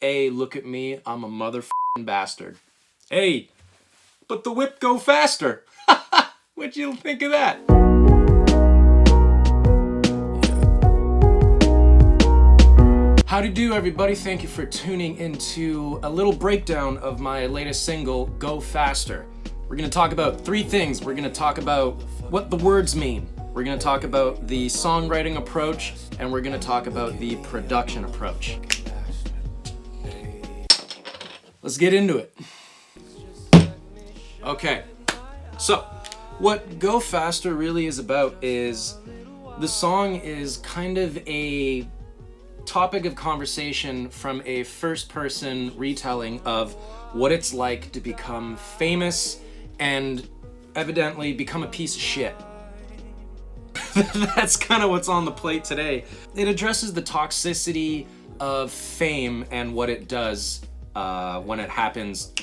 Hey, look at me, I'm a motherfucking bastard. Hey, but the whip go faster. What'd you think of that? Howdy do, everybody. Thank you for tuning into a little breakdown of my latest single, Go Faster. We're gonna talk about three things. We're gonna talk about what the words mean. We're gonna talk about the songwriting approach, and we're gonna talk about the production approach. Let's get into it. Okay, so what Go Faster really is about is the song is kind of a topic of conversation from a first-person retelling of what it's like to become famous and evidently become a piece of shit. That's kind of what's on the plate today. It addresses the toxicity of fame and what it does when it happens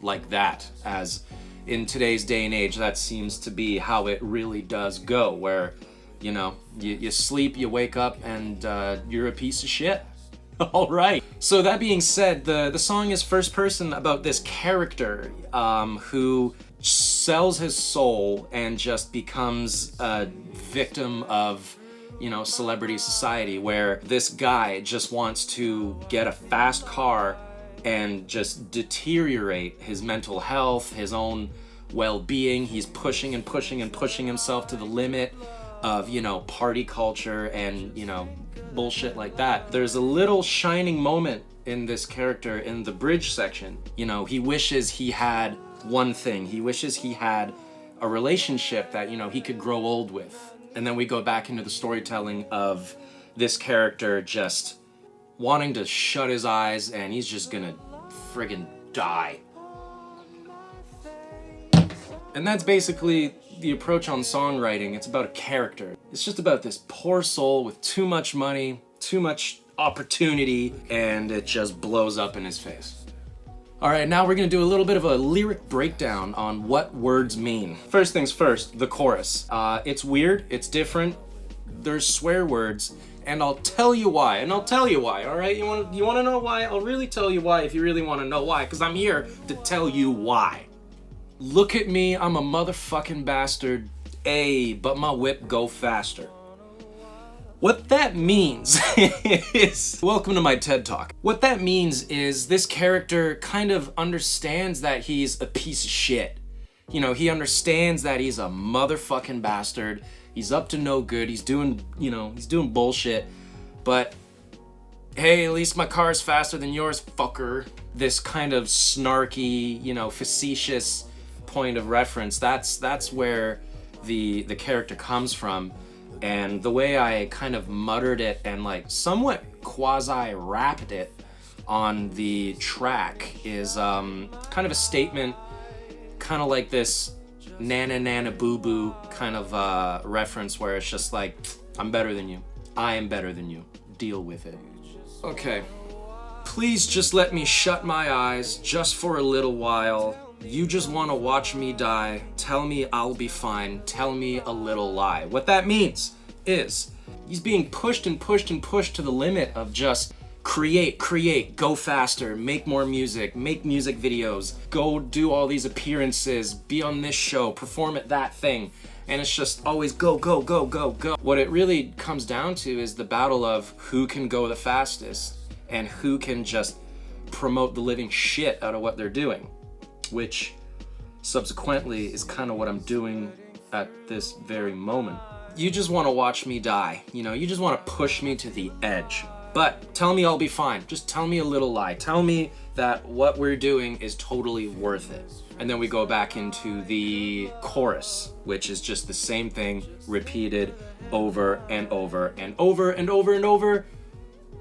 like that, as in today's day and age, that seems to be how it really does go, where, you know, you sleep, you wake up, and you're a piece of shit. All right. So that being said, the song is first person about this character who sells his soul and just becomes a victim of, you know, celebrity society, where this guy just wants to get a fast car and just deteriorate his mental health, his own well-being. He's pushing and pushing and pushing himself to the limit of, you know, party culture and, you know, bullshit like that. There's a little shining moment in this character in the bridge section. You know, he wishes he had one thing. He wishes he had a relationship that, you know, he could grow old with. And then we go back into the storytelling of this character just wanting to shut his eyes, and he's just gonna friggin' die. And that's basically the approach on songwriting. It's about a character. It's just about this poor soul with too much money, too much opportunity, and it just blows up in his face. All right, now we're gonna do a little bit of a lyric breakdown on what words mean. First things first, the chorus. It's weird, it's different, there's swear words, and I'll tell you why, all right? You wanna know why? I'll really tell you why if you really wanna know why, because I'm here to tell you why. Look at me, I'm a motherfucking bastard. Ayy, but my whip go faster. What that means is, welcome to my TED Talk. What that means is this character kind of understands that he's a piece of shit. You know, he understands that he's a motherfucking bastard. He's up to no good. He's doing, you know, he's doing bullshit. But hey, at least my car's faster than yours, fucker. This kind of snarky, you know, facetious point of reference. That's where the character comes from. And the way I kind of muttered it and like somewhat quasi-rapped it on the track is kind of a statement, kind of like this nana nana boo boo kind of reference where it's just like, I'm better than you. I am better than you. Deal with it. Okay. Please just let me shut my eyes just for a little while. You just want to watch me die. Tell me I'll be fine. Tell me a little lie. What that means is he's being pushed and pushed and pushed to the limit of just create, go faster, make more music, make music videos, go do all these appearances, be on this show, perform at that thing. And it's just always go, go, go, go, go. What it really comes down to is the battle of who can go the fastest and who can just promote the living shit out of what they're doing, which subsequently is kind of what I'm doing at this very moment. You just want to watch me die. You know, you just want to push me to the edge. But tell me I'll be fine. Just tell me a little lie. Tell me that what we're doing is totally worth it. And then we go back into the chorus, which is just the same thing repeated over and over and over and over and over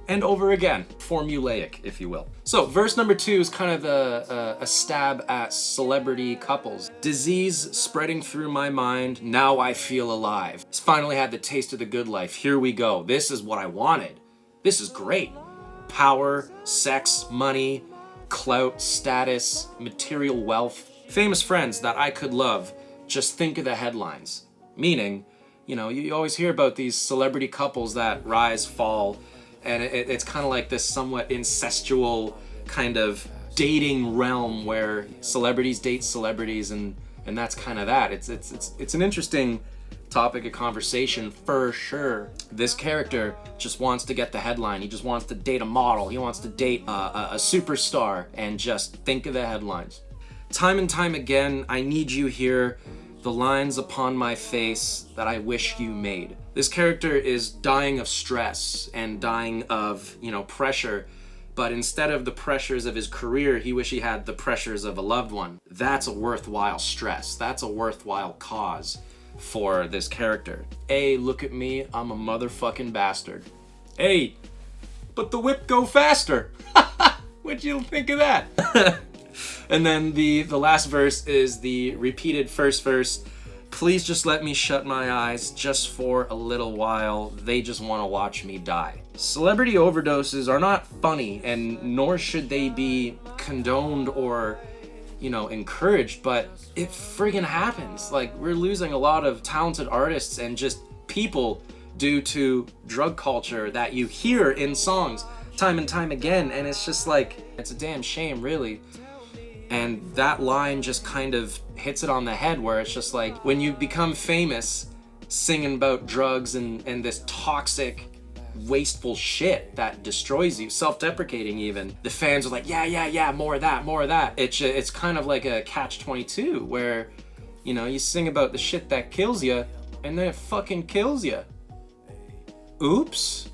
and over again. Formulaic, if you will. So verse number 2 is kind of a stab at celebrity couples. Disease spreading through my mind, now I feel alive. Finally had the taste of the good life, here we go. This is what I wanted. This is great. Power, sex, money, clout, status, material wealth, famous friends that I could love. Just think of the headlines. Meaning, you know, you always hear about these celebrity couples that rise, fall, and it's kind of like this somewhat incestual kind of dating realm where celebrities date celebrities, and that's kind of that. It's an interesting topic of conversation for sure. This character just wants to get the headline. He just wants to date a model. He wants to date a superstar and just think of the headlines. Time and time again, I need you here, the lines upon my face that I wish you made. This character is dying of stress and dying of, pressure, but instead of the pressures of his career, he wish he had the pressures of a loved one. That's a worthwhile stress. That's a worthwhile cause for this character. Hey, look at me, I'm a motherfucking bastard. Hey, but the whip go faster. What'd you think of that? And then the last verse is the repeated first verse. Please just let me shut my eyes just for a little while. They just want to watch me die. Celebrity overdoses are not funny, and nor should they be condoned or encouraged, but it friggin' happens. Like, we're losing a lot of talented artists and just people due to drug culture that you hear in songs time and time again, and it's just like, it's a damn shame, really. And that line just kind of hits it on the head, where it's just like, when you become famous singing about drugs and this toxic, wasteful shit that destroys you, self-deprecating even, the fans are like, yeah, more of that. It's kind of like a catch-22 where, you sing about the shit that kills you, and then it fucking kills you. Oops.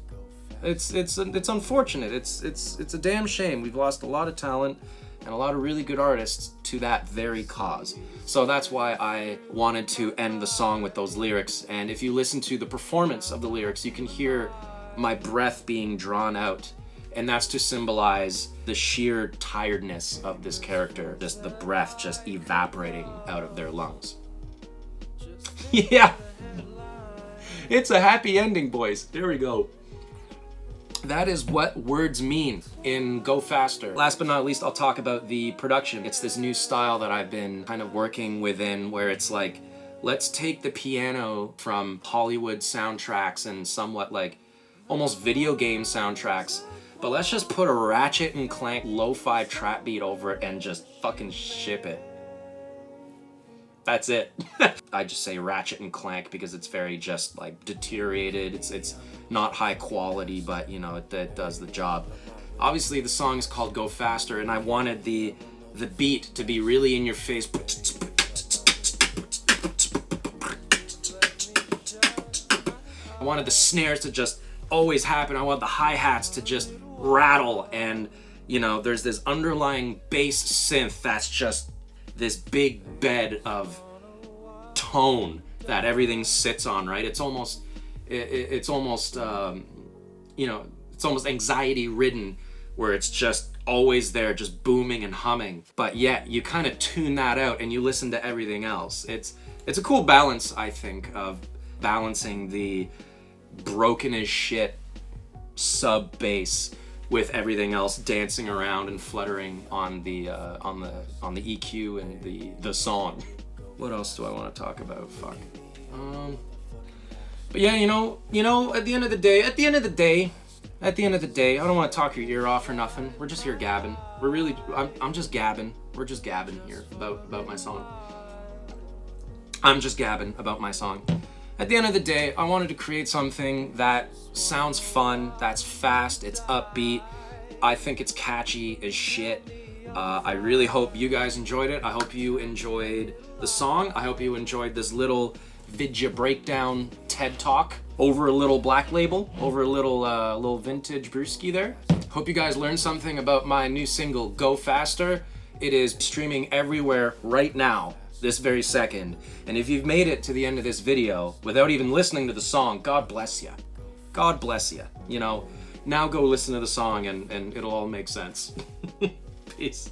It's unfortunate. It's a damn shame. We've lost a lot of talent and a lot of really good artists to that very cause. So that's why I wanted to end the song with those lyrics. And if you listen to the performance of the lyrics, you can hear my breath being drawn out. And that's to symbolize the sheer tiredness of this character, just the breath just evaporating out of their lungs. Yeah, it's a happy ending, boys. There we go. That is what words mean in Go Faster. Last but not least, I'll talk about the production. It's this new style that I've been kind of working within, where it's like, let's take the piano from Hollywood soundtracks and somewhat like almost video game soundtracks, but let's just put a Ratchet and Clank lo-fi trap beat over it and just fucking ship it. That's it. I just say Ratchet and Clank because it's very just like deteriorated. It's not high quality, but it does the job. Obviously the song is called Go Faster, and I wanted the beat to be really in your face. I wanted the snares to just always happen. I want the hi-hats to just rattle, and there's this underlying bass synth that's just this big bed of tone that everything sits on, right? It's almost anxiety ridden, where it's just always there, just booming and humming. But yet you kind of tune that out and you listen to everything else. It's a cool balance, I think, of balancing the broken as shit sub bass with everything else dancing around and fluttering on the EQ and the song. What else do I want to talk about? Fuck. But yeah, at the end of the day, I don't want to talk your ear off or nothing. We're just here gabbing. I'm just gabbing. We're just gabbing here about my song. I'm just gabbing about my song. At the end of the day, I wanted to create something that sounds fun, that's fast, it's upbeat. I think it's catchy as shit. I really hope you guys enjoyed it. I hope you enjoyed the song. I hope you enjoyed this little Vidya breakdown TED Talk over a little Black Label, over a little vintage brewski there. Hope you guys learned something about my new single, Go Faster. It is streaming everywhere right now, this very second. And if you've made it to the end of this video without even listening to the song, God bless you. God bless you. Now go listen to the song and it'll all make sense. Peace.